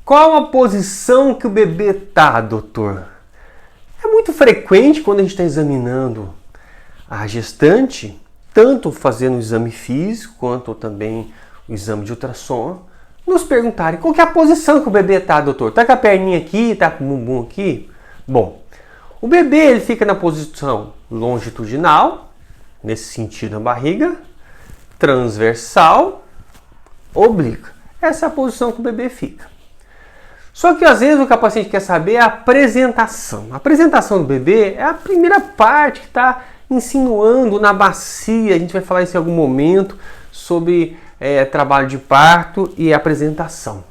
Qual a posição que o bebê está, doutor? É muito frequente quando a gente está examinando a gestante, tanto fazendo o exame físico quanto também o exame de ultrassom, nos perguntarem qual que é a posição que o bebê está, doutor. Está com a perninha aqui, está com o bumbum aqui? Bom, o bebê ele fica na posição longitudinal, nesse sentido na barriga, transversal, oblíqua. Essa é a posição que o bebê fica. Só que às vezes o que a paciente quer saber é a apresentação. A apresentação do bebê é a primeira parte que está insinuando na bacia. A gente vai falar isso em algum momento sobre trabalho de parto e apresentação.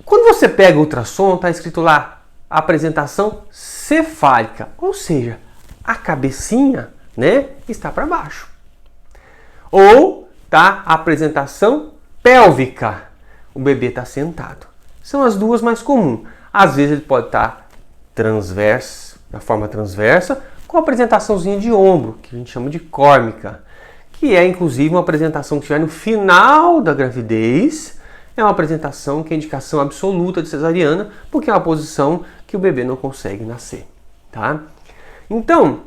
Quando você pega o ultrassom, está escrito lá apresentação cefálica, ou seja, a cabecinha, né, está para baixo. Ou tá a apresentação pélvica, o bebê está sentado. São as duas mais comuns. Às vezes ele pode estar transverso, da forma transversa, com a apresentaçãozinha de ombro, que a gente chama de córmica, que é inclusive uma apresentação que estiver no final da gravidez. É uma apresentação que é indicação absoluta de cesariana, porque é uma posição que o bebê não consegue nascer, tá? Então,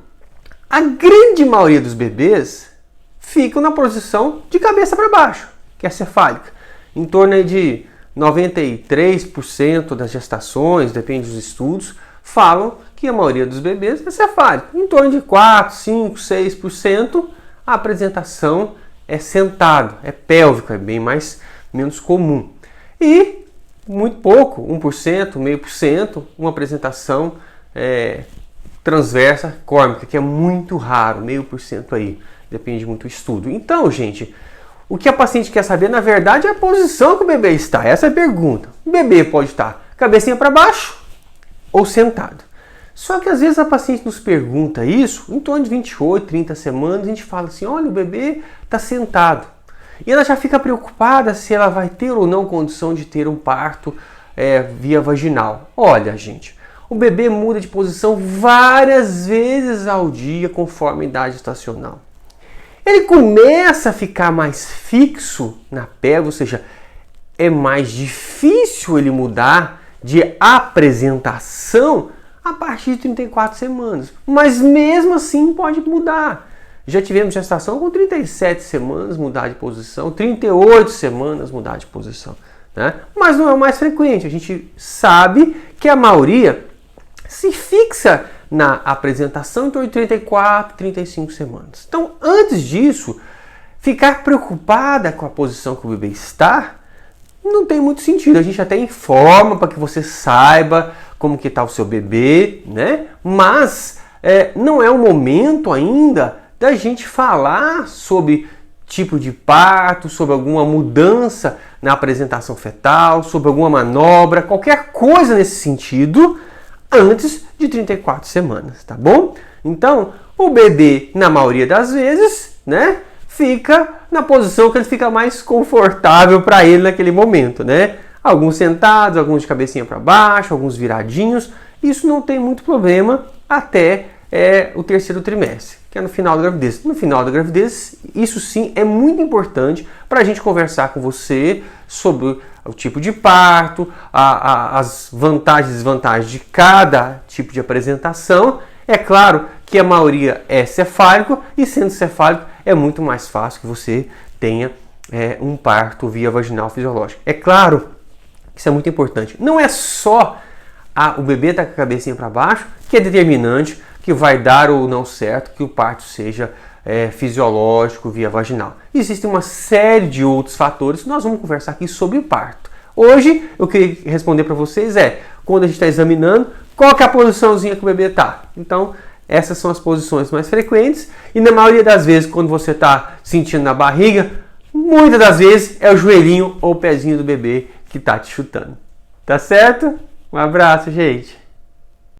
a grande maioria dos bebês ficam na posição de cabeça para baixo, que é cefálica. Em torno de 93% das gestações, depende dos estudos, falam que a maioria dos bebês é cefálica. Em torno de 4, 5, 6%, a apresentação é sentado, é pélvico, é bem menos comum. E muito pouco, 1%, 0,5%, uma apresentação transversa córmica, que é muito raro, 0,5% aí, depende muito do estudo. Então, gente, o que a paciente quer saber, na verdade, é a posição que o bebê está. Essa é a pergunta. O bebê pode estar cabecinha para baixo ou sentado. Só que às vezes a paciente nos pergunta isso, em torno de 28, 30 semanas, a gente fala assim, olha, o bebê está sentado. E ela já fica preocupada se ela vai ter ou não condição de ter um parto via vaginal. Olha, gente, o bebê muda de posição várias vezes ao dia conforme a idade gestacional. Ele começa a ficar mais fixo na pelve, ou seja, é mais difícil ele mudar de apresentação a partir de 34 semanas. Mas mesmo assim pode mudar. Já tivemos gestação com 37 semanas mudar de posição, 38 semanas mudar de posição, né? Mas não é o mais frequente. A gente sabe que a maioria se fixa na apresentação em torno de 34, 35 semanas. Então, antes disso, ficar preocupada com a posição que o bebê está não tem muito sentido. A gente até informa para que você saiba como que está o seu bebê, né? Mas não é o momento ainda da gente falar sobre tipo de parto, sobre alguma mudança na apresentação fetal, sobre alguma manobra, qualquer coisa nesse sentido, antes de 34 semanas, tá bom? Então, o bebê, na maioria das vezes, né, fica na posição que ele fica mais confortável para ele naquele momento, né? Alguns sentados, alguns de cabecinha para baixo, alguns viradinhos. Isso não tem muito problema até o terceiro trimestre, que é no final da gravidez. No final da gravidez, isso sim é muito importante para a gente conversar com você sobre o tipo de parto, as vantagens e desvantagens de cada tipo de apresentação. É claro que a maioria é cefálico e sendo cefálico é muito mais fácil que você tenha um parto via vaginal fisiológico. É claro que isso é muito importante. Não é só o bebê estar com a cabecinha para baixo que é determinante que vai dar ou não certo que o parto seja fisiológico via vaginal. Existem uma série de outros fatores que nós vamos conversar aqui sobre o parto. Hoje, eu queria responder para vocês quando a gente está examinando, qual que é a posiçãozinha que o bebê está. Então, essas são as posições mais frequentes e na maioria das vezes, quando você está sentindo na barriga, muitas das vezes é o joelhinho ou o pezinho do bebê que está te chutando. Tá certo? Um abraço, gente!